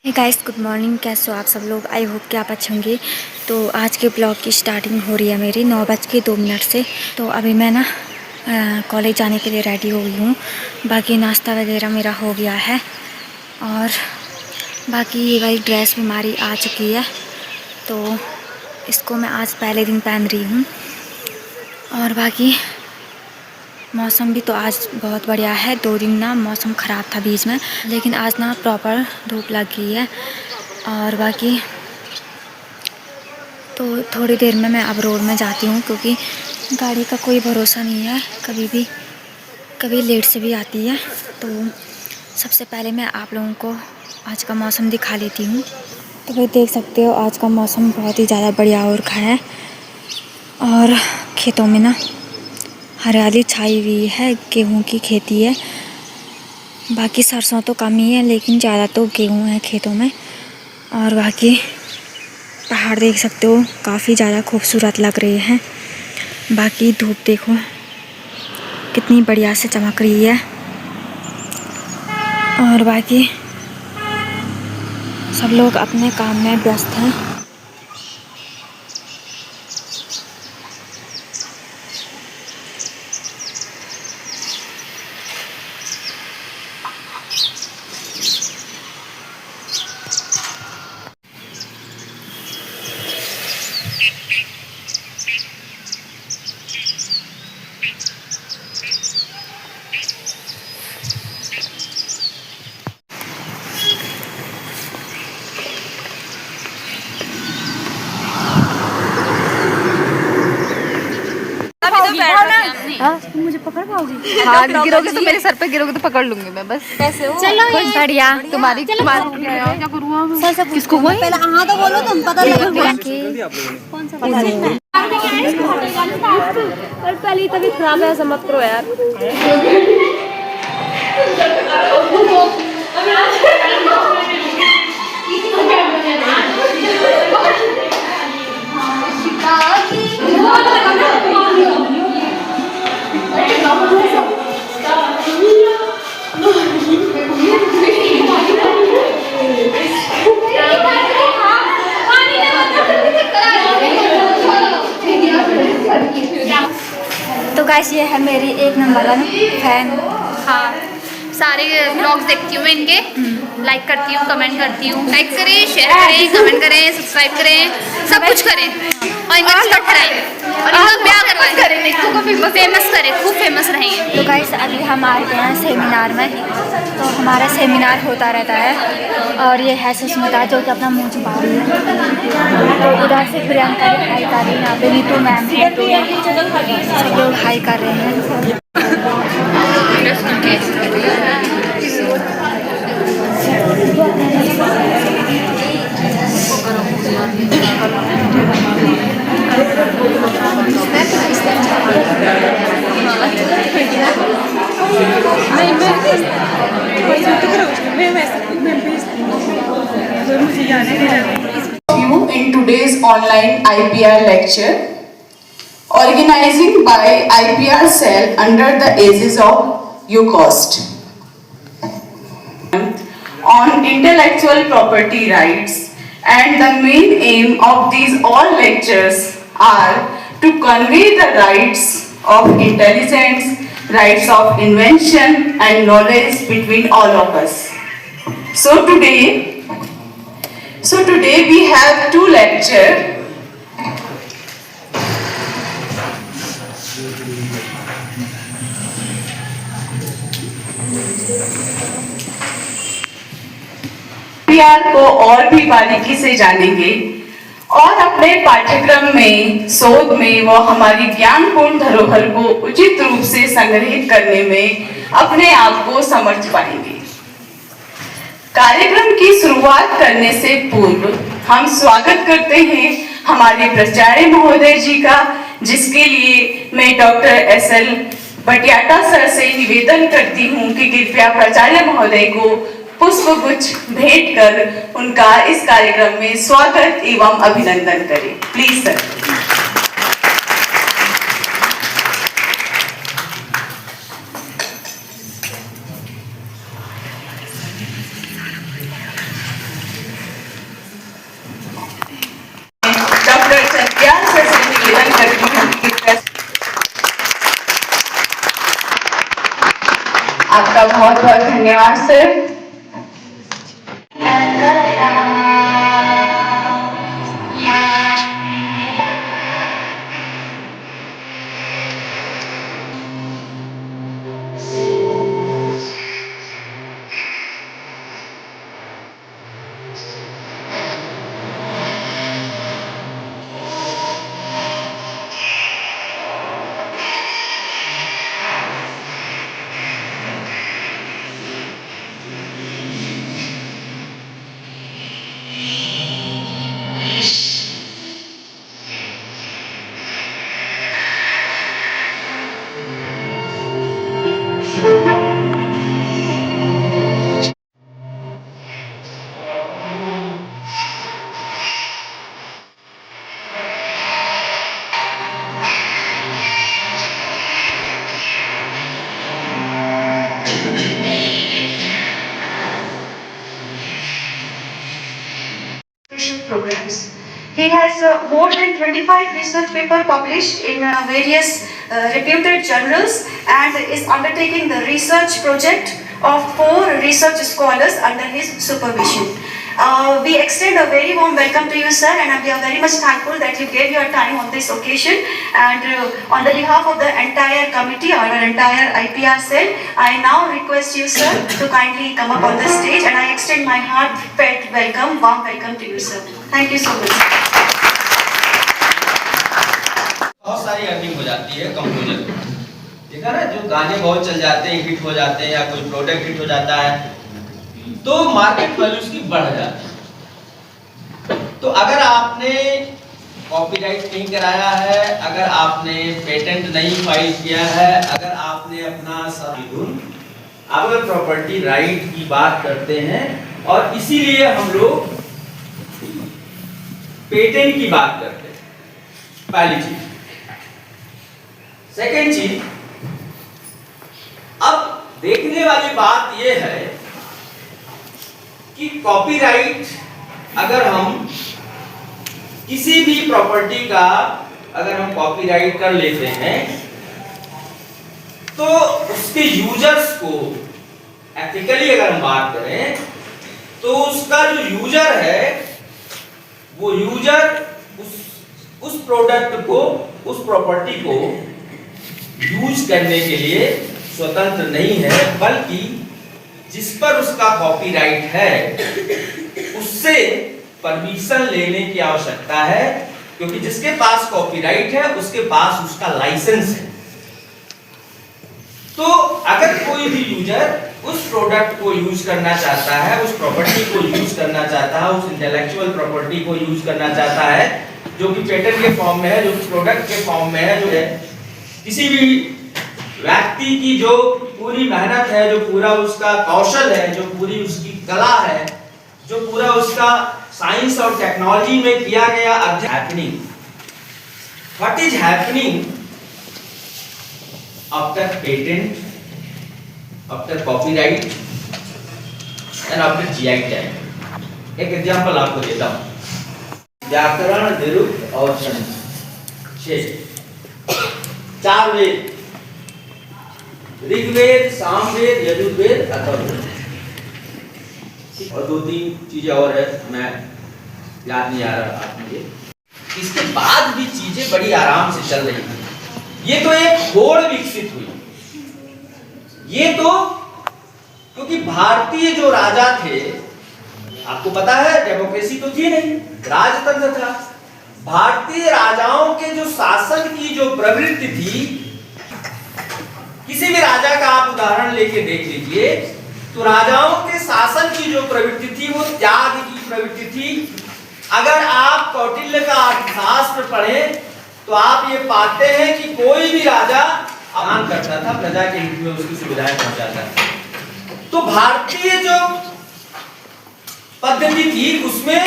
Hey guys, good morning. कैसे हो आप सब लोग? आई होप कि आप अच्छे होंगे। तो आज के ब्लॉग की स्टार्टिंग हो रही है मेरी 9:02 से। तो अभी मैं ना कॉलेज जाने के लिए रेडी हो गई हूँ। बाकी नाश्ता वगैरह मेरा हो गया है और बाकी ये वाली ड्रेस भी हमारी आ चुकी है। तो इसको मैं आज पहले दिन पहन रही हूँ। और बाकी मौसम भी तो आज बहुत बढ़िया है। 2 दिन ना मौसम ख़राब था बीच में, लेकिन आज ना प्रॉपर धूप लग गई है। और बाकी तो थोड़ी देर में मैं अब रोड में जाती हूँ, क्योंकि गाड़ी का कोई भरोसा नहीं है, कभी लेट से भी आती है। तो सबसे पहले मैं आप लोगों को आज का मौसम दिखा लेती हूँ। तो भाई देख सकते हो आज का मौसम बहुत ही ज़्यादा बढ़िया हो रखा है और खेतों में ना हरियाली छाई हुई है। गेहूं की खेती है, बाकी सरसों तो कम ही है, लेकिन ज़्यादा तो गेहूं है खेतों में। और बाकी पहाड़ देख सकते हो, काफ़ी ज़्यादा खूबसूरत लग रहे हैं। बाकी धूप देखो कितनी बढ़िया से चमक रही है। और बाकी सब लोग अपने काम में व्यस्त हैं। मुझे पकड़ पाओगी? हाँ, गिरोगे तो मेरे सर पे गिरोगे तो पकड़ लूंगी मैं बस। कैसे हो? चलो बढ़िया। तुम्हारी क्या करूँगा? किसको बोल? पहले हाँ तो बोलो, तुम पता कौन सा पता? पहले तभी खराब है, ऐसा मत करो यार। तो गाइस ये है मेरी 1 नंबर वन फैन। हाँ, सारे ब्लॉग्स देखती हूँ मैं इनके, लाइक करती हूँ, कमेंट करती हूँ। लाइक करें, शेयर करें, कमेंट करें, सब्सक्राइब करें, सब कुछ करें और इनका रिश्ता कराएं और इनका ब्याह करवाएं, फेमस करें, खूब फेमस रहेंगे। तो गाइस अभी हम आ गए हैं सेमिनार में। तो हमारा सेमिनार होता रहता है और ये है सुष्मिता जो कि अपना मुँह छुपा रही है। तो उधर से प्रियंका भी हाई कर रही है, यहाँ पे नीतू मैम है, तो सब लोग हाई कर रहे हैं। You in today's online IPR lecture, organizing by IPR cell under the aegis of UCOST on intellectual property rights, and the main aim of these all lectures are to convey the rights of intelligence, rights of invention and knowledge between all of us. So today we have 2 lectures. IPR को और भी बारीकी से जानेंगे और अपने पाठ्यक्रम में, शोध में वो हमारी ज्ञानपूर्ण धरोहर को उचित रूप से संग्रहित करने में अपने आप को समर्थ पाएंगे। कार्यक्रम की शुरुआत करने से पूर्व हम स्वागत करते हैं हमारे प्राचार्य महोदय जी का, जिसके लिए मैं डॉक्टर SL बटियाटा सर से निवेदन करती हूं कि कृपया प्राचार्य महोदय को पुष्पगुच्छ भेंट कर उनका इस कार्यक्रम में स्वागत एवं अभिनंदन करें। Please sir. आपका बहुत बहुत धन्यवाद sir. Programs. He has more than 25 research papers published in various reputed journals and is undertaking the research project of 4 research scholars under his supervision. We extend a very warm welcome to you, sir, and we are very much thankful that you gave your time on this occasion. And on the behalf of the entire committee or our entire IPR cell, I now request you, sir, to kindly come up on the stage, and I extend my heartfelt welcome, warm welcome to you, sir. Thank you so much. बहुत सारी earning हो जाती है composer को। देखा ना, जो गाने बहुत चल जाते हैं, हिट हो जाते हैं, या कोई प्रोडक्ट हिट हो जाता है तो मार्केट वैल्यू उसकी बढ़ जाती है। तो अगर आपने कॉपीराइट नहीं कराया है, अगर आपने पेटेंट नहीं फाइल किया है, अगर आपने अपना अगर प्रॉपर्टी राइट की बात करते हैं, और इसीलिए हम लोग पेटेंट की बात करते हैं, पहली चीज। सेकेंड चीज, अब देखने वाली बात यह है कि कॉपीराइट अगर हम किसी भी प्रॉपर्टी का अगर हम कॉपीराइट कर लेते हैं तो उसके यूजर्स को एथिकली अगर हम बात करें तो उसका जो यूजर है वो यूजर उस प्रोडक्ट को, उस प्रॉपर्टी को यूज करने के लिए स्वतंत्र नहीं है, बल्कि जिस पर उसका कॉपीराइट है उससे परमिशन लेने की आवश्यकता है, क्योंकि जिसके पास कॉपीराइट है उसके पास उसका लाइसेंस है। तो अगर कोई भी यूजर उस प्रोडक्ट को यूज करना चाहता है, उस प्रॉपर्टी को यूज करना चाहता है, उस इंटेलेक्चुअल प्रॉपर्टी को यूज करना चाहता है, जो कि पेटेंट के फॉर्म में है, जो कि प्रोडक्ट के फॉर्म में है, जो है किसी भी व्यक्ति की जो पूरी मेहनत है, जो पूरा उसका कौशल है, जो पूरी उसकी कला है, जो पूरा उसका साइंस और टेक्नोलॉजी में किया गया happening, what is happening after patent, after copyright and after GI tag. एक एग्जांपल आपको देता हूं। व्याकरण, निरुक्त और छंद, 4 वेद, ऋग्वेद, सामवेद, यजुर्वेद, अथर्ववेद, और 2-3 चीजें और है, मैं याद नहीं आ रहा आप मुझे। इसके बाद भी चीजें बड़ी आराम से चल रही थी। ये तो एक होड़ विकसित हुई, ये तो क्योंकि भारतीय जो राजा थे, आपको पता है डेमोक्रेसी तो थी नहीं, राजतंत्र था। भारतीय राजाओं के जो शासन की जो प्रवृत्ति थी, किसी भी राजा का आप उदाहरण लेके देख लीजिए, तो राजाओं के शासन की जो प्रवृत्ति थी वो त्याग की प्रवृत्ति थी। अगर आप कौटिल्य का अर्थशास्त्र पढ़ें तो आप ये पाते हैं कि कोई भी राजा आह्वान करता था, प्रजा के हित में उसकी सुविधाएं पहुंचाता था। तो भारतीय जो पद्धति थी उसमें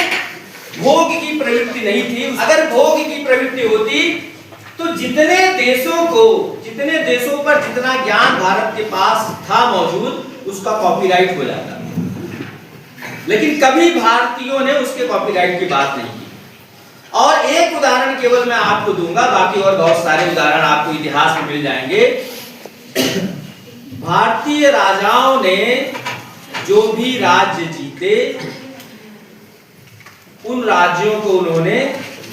भोग की प्रवृत्ति नहीं थी। अगर भोग की प्रवृत्ति होती तो जितने देशों पर जितना ज्ञान भारत के पास था मौजूद, उसका कॉपीराइट हो जाता। लेकिन कभी भारतीयों ने उसके कॉपीराइट की बात नहीं की। और एक उदाहरण केवल मैं आपको दूंगा, बाकी और बहुत सारे उदाहरण आपको इतिहास में मिल जाएंगे। भारतीय राजाओं ने जो भी राज्य जीते उन राज्यों को उन्होंने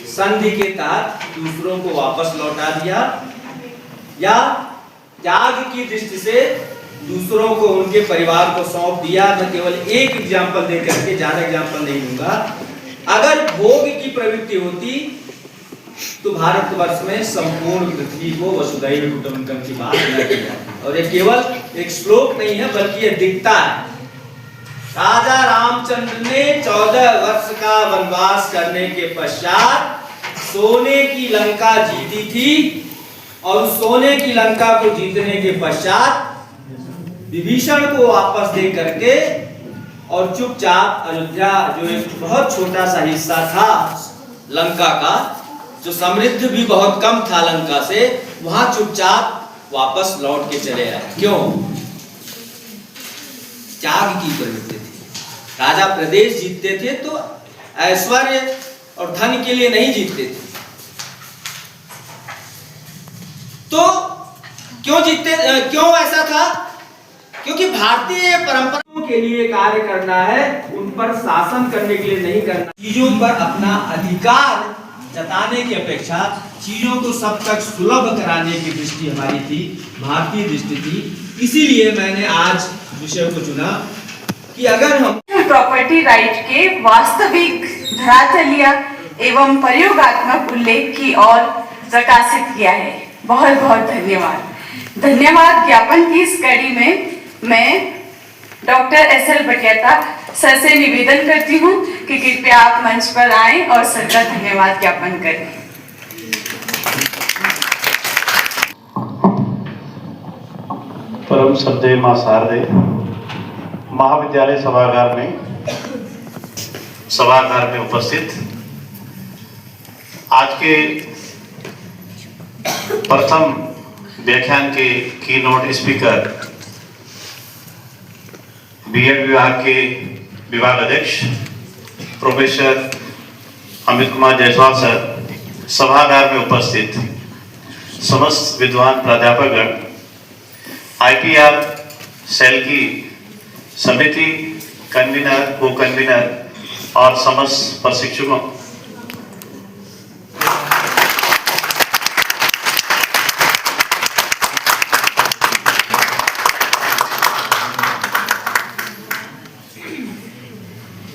संधि के तहत दूसरों को वापस लौटा दिया, या त्याग की दृष्टि से दूसरों को उनके परिवार को सौंप दिया। मैं केवल एक एग्जाम्पल देकर के, ज्यादा एग्जाम्पल नहीं दूंगा। अगर भोग की प्रवृत्ति होती तो भारतवर्ष में संपूर्ण पृथ्वी को वसुधैव कुटुंबकम की बात न की जाती। और ये केवल एक श्लोक नहीं है, बल्कि ये दिखता है। राजा रामचंद्र ने 14 वर्ष का वनवास करने के पश्चात सोने की लंका जीती थी, और सोने की लंका को जीतने के पश्चात विभीषण को वापस दे करके और चुपचाप अयोध्या, जो एक बहुत छोटा सा हिस्सा था लंका का, जो समृद्ध भी बहुत कम था लंका से, वहां चुपचाप वापस लौट के चले आए। क्यों? त्याग की प्रवृत्ति थी। राजा प्रदेश जीतते थे तो ऐश्वर्य और धन के लिए नहीं जीतते थे। तो क्यों जीतते, क्यों ऐसा था? क्योंकि भारतीय परंपराओं के लिए कार्य करना है, उन पर शासन करने के लिए नहीं करना। चीजों पर अपना अधिकार जताने की अपेक्षा चीजों को सब तक सुलभ कराने की दृष्टि हमारी थी, भारतीय दृष्टि थी। इसीलिए मैंने आज विषय को चुना कि अगर हम प्रॉपर्टी राइट के वास्तविक धरातलीय एवं प्रयोगात्मक उल्लेख की ओर प्रकाशित किया है। बहुत बहुत धन्यवाद। धन्यवाद ज्ञापन की इस कड़ी में मैं डॉक्टर एसएल बटियाटा सर से निवेदन करती हूँ कि कृपया आप मंच पर आएं और सर का धन्यवाद ज्ञापन करें। परम श्रद्धेय मां शारदे महाविद्यालय सभागार में उपस्थित आज के प्रथम व्याख्यान के कीनोट स्पीकर बीएड विभाग के विभाग अध्यक्ष प्रोफेसर अमित कुमार जायसवाल सर, सभागार में उपस्थित समस्त विद्वान प्राध्यापकगण, आईपीआर सेल की समिति, कन्वीनर, को कन्वीनर और समस्त प्रशिक्षकों,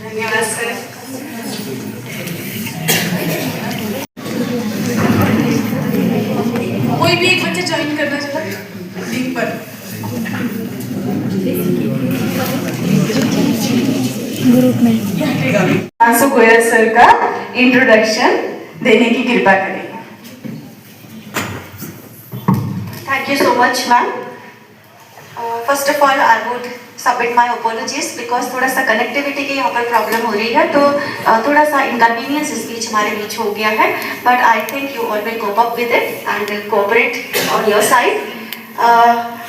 धन्यवाद सर। कोई भी एक बच्चा ज्वाइन करना चाहता है लिंक पर। ग्रुप में आंसू गोयल सर का इंट्रोडक्शन देने की कृपा करें। Thank you so much, ma'am. First of all, I would submit my apologies because थोड़ा सा कनेक्टिविटी की यहाँ पर प्रॉब्लम हो रही है, तो थोड़ा सा इनकन्वीनियंस इस बीच हमारे बीच हो गया है, but I think you all will cope up with it and cooperate on your side.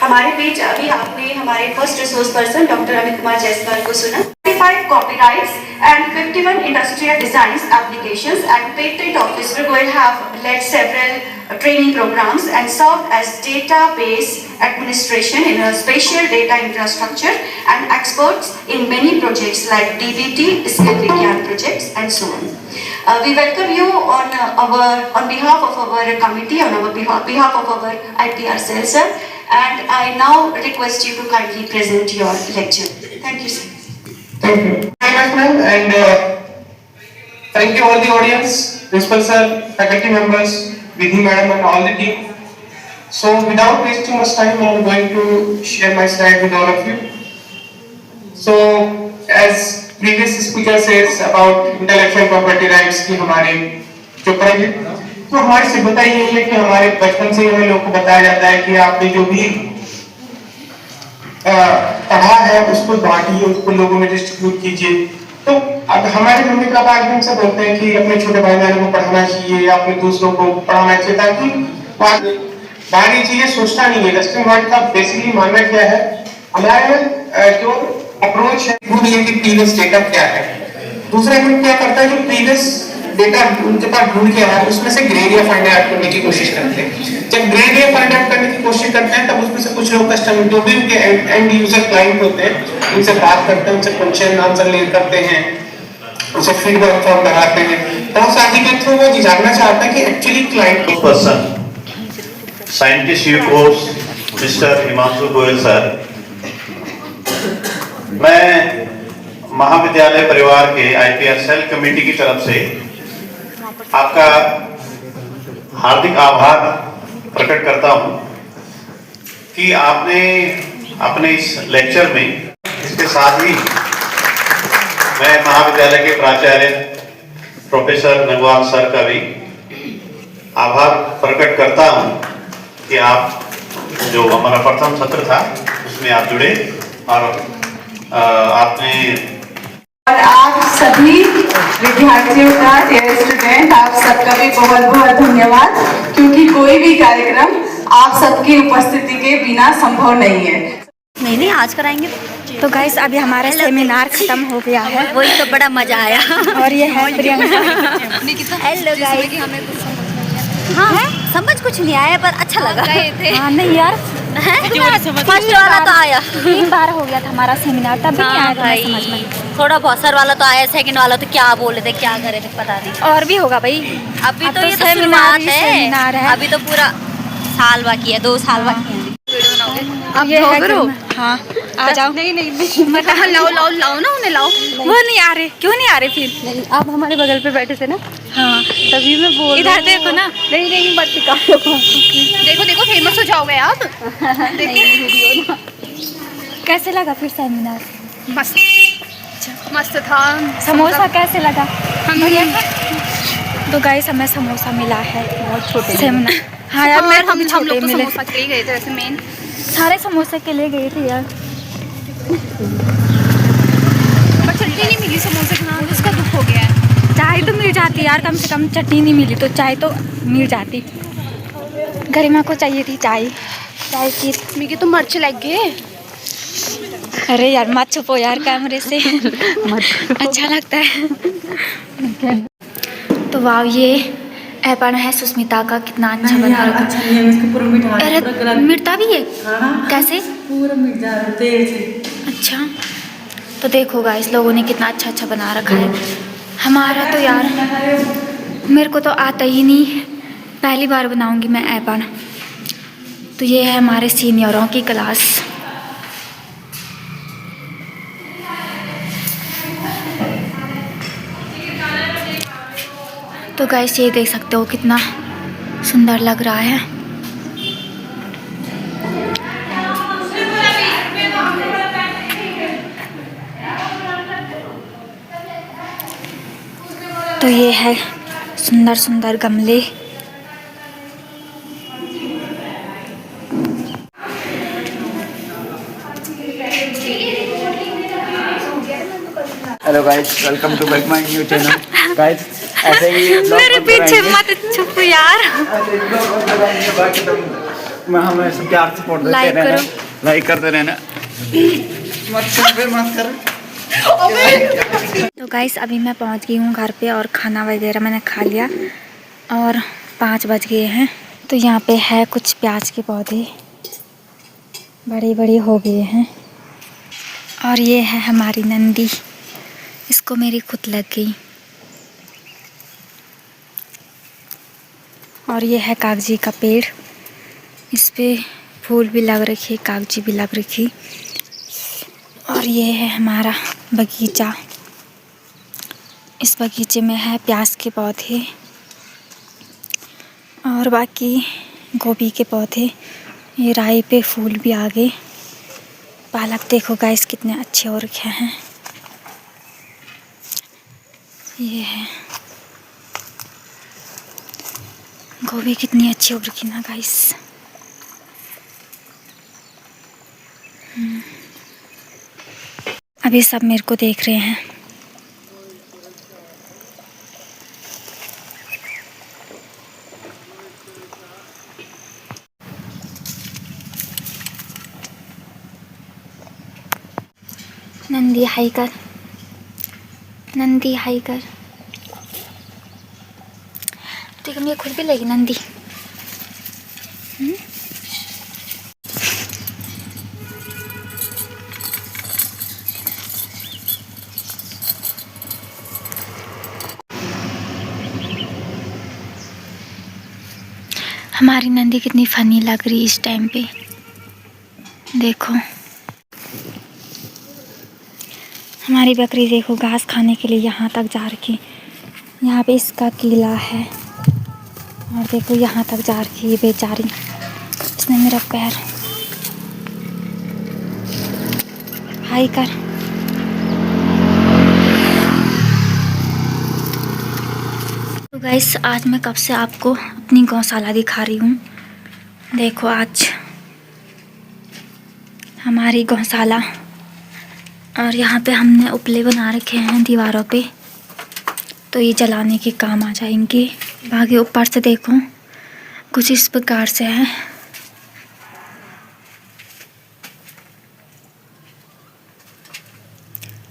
हमारे बीच अभी आपने हमारे first resource person doctor Amit Kumar Jaiswal को सुना। 55 copyrights and 51 industrial designs applications, and patent office will have led several training programs and served as database administration in a spatial data infrastructure and experts in many projects like DBT, skill vigyan projects and so on. We welcome you on behalf of our committee, on our behalf of our IPR cell, sir, and I now request you to kindly present your lecture. Thank you, sir. Thank you very much, ma'am, and thank you all the audience, principal sir, faculty members, Vidhi madam and all the team. So without wasting much time, I am going to share my slide with all of you. So as previous speaker says about intellectual property rights की हमारे जो project, तो हमारी सभ्यता यही है कि हमारे बचपन से हमें लोगों को बताया जाता है कि आपने जो भी पढ़ा है उसको बांटिए, उसको लोगों में डिस्ट्रीब्यूट कीजिए। तो अब हमारे घर में कब आदमी सब बोलते हैं कि अपने छोटे भाई बहनों को पढ़ाना चाहिए, अपने दूसरों को पढ़ाना चाहिए, ताकि बाकी चीजें सोचता नहीं है। वेस्टर्न वर्ल्ड का बेसिकली मानना क्या है, हमारे जो अप्रोच है वो ये कि प्रीवियस डेटा क्या है। दूसरा हम क्या करता है, जो प्रीवियस डेटा उनके पास ढूंढ के आया उसमें से ग्रेड या फाइंड आउट करने की कोशिश करते हैं। जब ग्रेड या फाइंड आउट करने की कोशिश करते हैं तब उसमें से कुछ लोग कस्टमर जो भी उनके एंड यूजर क्लाइंट होते हैं उनसे बात करते हैं, उनसे क्वेश्चन आंसर ले करते हैं, उनसे फीडबैक फॉर्म कराते हैं। बहुत सारी के थ्रू वो जानना चाहता है कि actually client person scientist you course mister Himanshu Goyal sir, मैं महाविद्यालय परिवार के IPR सेल कमेटी की तरफ से आपका हार्दिक आभार प्रकट करता हूं कि आपने अपने इस लेक्चर में, इसके साथ ही मैं महाविद्यालय के प्राचार्य प्रोफेसर नगवाल सर का भी आभार प्रकट करता हूं कि आप जो हमारा प्रथम सत्र था उसमें आप जुड़े और आपने और आप सभी विद्यार्थियों का, डियर स्टूडेंट, आप सबका भी बहुत बहुत धन्यवाद, क्योंकि कोई भी कार्यक्रम आप सबकी उपस्थिति के बिना संभव नहीं है। नहीं आज कराएंगे। तो गाइस अभी हमारा सेमिनार खत्म हो गया है वही तो बड़ा मजा आया। और ये है प्रियंका। Hello guys. हाँ समझ कुछ नहीं आया पर अच्छा लगा। हाँ नहीं यार, फर्स्ट वाला तो आया, 3 बार हो गया था हमारा सेमिनार, तब भी नहीं आया था भाई समझ में। थोड़ा बहुत सर वाला तो आया, सेकंड वाला तो क्या बोले थे क्या करे थे पता नहीं। और भी होगा भाई, अभी अब तो ये तो सेमिनार शुरुआत है, अभी तो पूरा साल बाकी है, 2 साल बाकी है। अब ये है कि हाँ आ जाओ। नहीं लाओ ना उन्हें लाओ। वो नहीं आ रहे, क्यों नहीं आ रहे फिर? आप हमारे बगल पे बैठे थे ना, हाँ तभी मैं बोल इधर देखो ना। नहीं मत सिखाओ। देखो फेमस हो जाओगे आप। देखिए कैसे लगा फिर सेमिनार? मस्त था। समोसा कैसे लगा? हम तो गाइस हमें समोसा मिला है बहुत छोटे सेमिनार। हाँ यार मेरे को भी हम छोटे लोग तो मिले। समोसा के लिए गए थे वैसे मेन। सारे समोसे के लिए गए थे यार, पर चटनी नहीं मिली समोसे के नाम, उसका दुख हो गया है। चाय तो मिल जाती यार, कम से कम चटनी नहीं मिली तो चाय तो मिल जाती। गरिमा को चाहिए थी चाय की। मेरे तो मिर्च लग गए। अरे यार मत छुपो यार कैमरे से। अच्छा लगता है। तो वाह, ये ऐपन है सुस्मिता का, कितना अच्छा बना रखा। अच्छा नहीं है, इसको पूरा मिटा अरे मिटता भी है? हाँ कैसे? पूरा मिट जा रहा है तेल से। अच्छा तो देखो गाइस, लोगों ने कितना अच्छा बना रखा है। हमारा तो यार मेरे को तो आता ही नहीं, पहली बार बनाऊंगी मैं ऐपन। तो ये है हमारे सीनियरों की क्लास। तो गाइस ये देख सकते हो कितना सुंदर लग रहा है। तो ये है सुंदर सुंदर गमले। Hello guys, welcome to back my new channel. Guys ऐसे ही मेरे पीछे मत छुप यार। मैं हमें सब प्यार सपोर्ट देते रहना, लाइक करते रहना। मत कर। तो गाइस अभी मैं पहुंच गई हूँ घर पे और खाना वगैरह मैंने खा लिया और 5 बज गए हैं। तो यहाँ पे है कुछ प्याज के पौधे, बड़े हो गए हैं। और ये है हमारी नंदी, इसको मेरी खुद लग गई। और ये है कागजी का पेड़, इस पे फूल भी लग रखी, कागजी भी लग रखी। और ये है हमारा बगीचा, इस बगीचे में है प्याज के पौधे और बाकी गोभी के पौधे। ये राई पे फूल भी आ गए। पालक देखो गाइस कितने अच्छे हो रखे हैं। ये है गोभी, कितनी अच्छी हो रखी ना गाइस। अभी सब मेरे को देख रहे हैं। नंदी हाई कर, नंदी हाई कर। देखो ये खुद भी लेगी नंदी। हमारी नंदी कितनी फनी लग रही है इस टाइम पे, देखो। हमारी बकरी देखो घास खाने के लिए यहाँ तक जा रखी। यहाँ पे इसका किला है और देखो यहाँ तक जा रखी है बेचारी। इसने मेरा पैर हाई कर। तो गाइस आज मैं कब से आपको अपनी गौशाला दिखा रही हूँ। देखो आज हमारी गौशाला, और यहाँ पे हमने उपले बना रखे हैं दीवारों पे, तो ये जलाने के काम आ जाएंगे। आगे ऊपर से देखो कुछ इस प्रकार से है।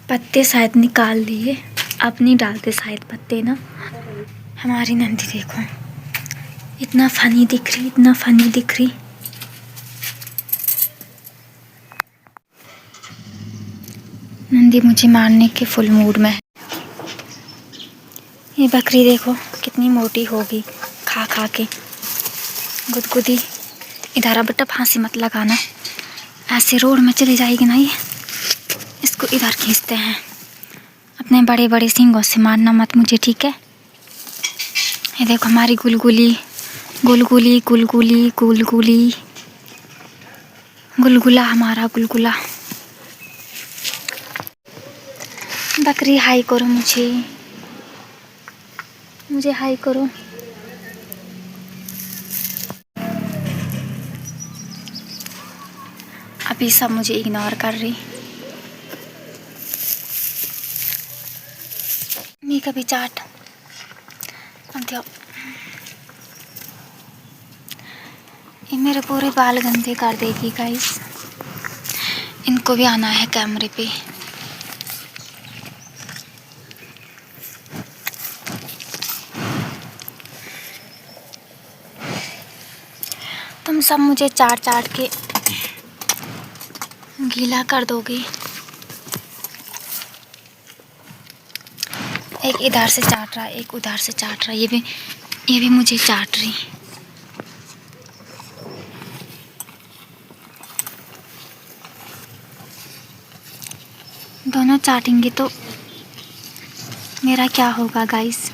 पत्ते शायद निकाल लिए, अब नहीं डालते शायद पत्ते ना। हमारी नंदी देखो इतना फनी दिख रही, इतना फनी दिख रही। नंदी मुझे मारने के फुल मूड में है। ये बकरी देखो कितनी मोटी होगी खा खा के। गुदगुदी इधर आ बेटा, फांसी मत लगाना, ऐसे रोड में चली जाएगी ना ये। इसको इधर खींचते हैं, अपने बड़े बड़े सींगों से मारना मत मुझे, ठीक है। ये देखो हमारी गुलगुली गुलगुली गुलगुली गुलगुली गुलगुला, हमारा गुलगुला। बकरी हाई करो मुझे हाई करो। अभी सब मुझे इग्नोर कर रही। मैं कभी चाट अब दो। ये मेरे पूरे बाल गंदे कर देगी गाइस। इनको भी आना है कैमरे पे। तुम सब मुझे चाट चाट के गीला कर दोगे। एक इधर से चाट रहा, एक उधर से चाट रहा। ये भी मुझे चाट रही। दोनों चाटेंगे तो मेरा क्या होगा गाइस।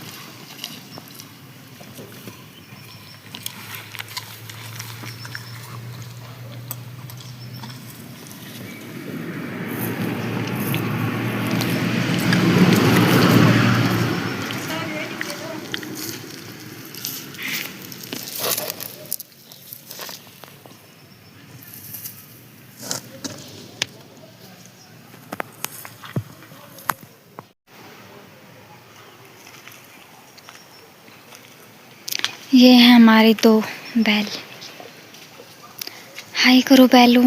ये है हमारे दो बैल। हाय करो बैलू।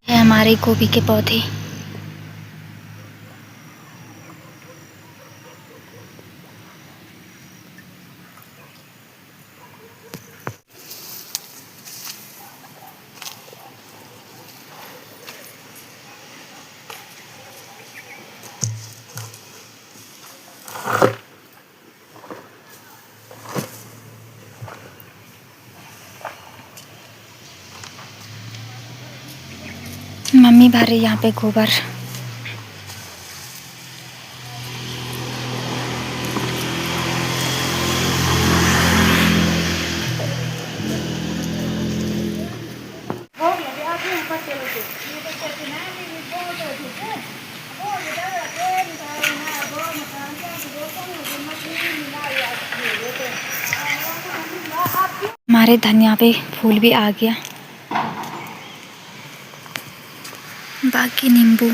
है हमारे गोभी के पौधे। मम्मी भर रही यहाँ पे गोबर। हमारे धनिया पे फूल भी आ गया। बाकी नींबू।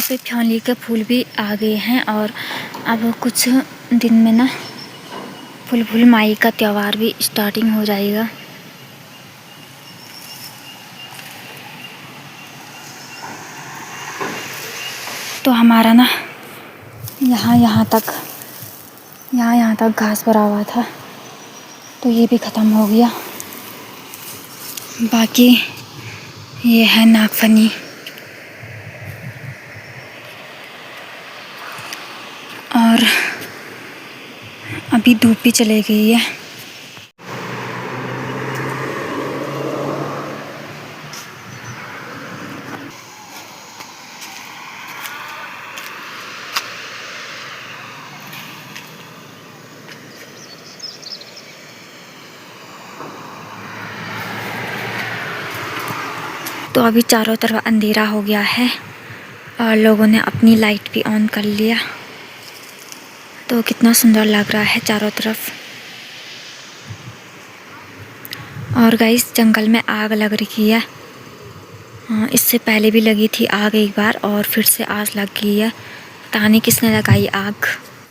पे फ्योली के फूल भी आ गए हैं और अब कुछ दिन में ना फुल माई का त्यौहार भी स्टार्टिंग हो जाएगा। तो हमारा ना यहाँ तक घास भरा हुआ था, तो ये भी ख़त्म हो गया। बाकी ये है नागफनी और अभी धूप भी चली गई है। तो अभी चारों तरफ अंधेरा हो गया है और लोगों ने अपनी लाइट भी ऑन कर लिया, तो कितना सुंदर लग रहा है चारों तरफ। और गाइस जंगल में आग लग रही है। इससे पहले भी लगी थी आग एक बार और फिर से आग लग गई है। पता नहीं किसने लगाई आग।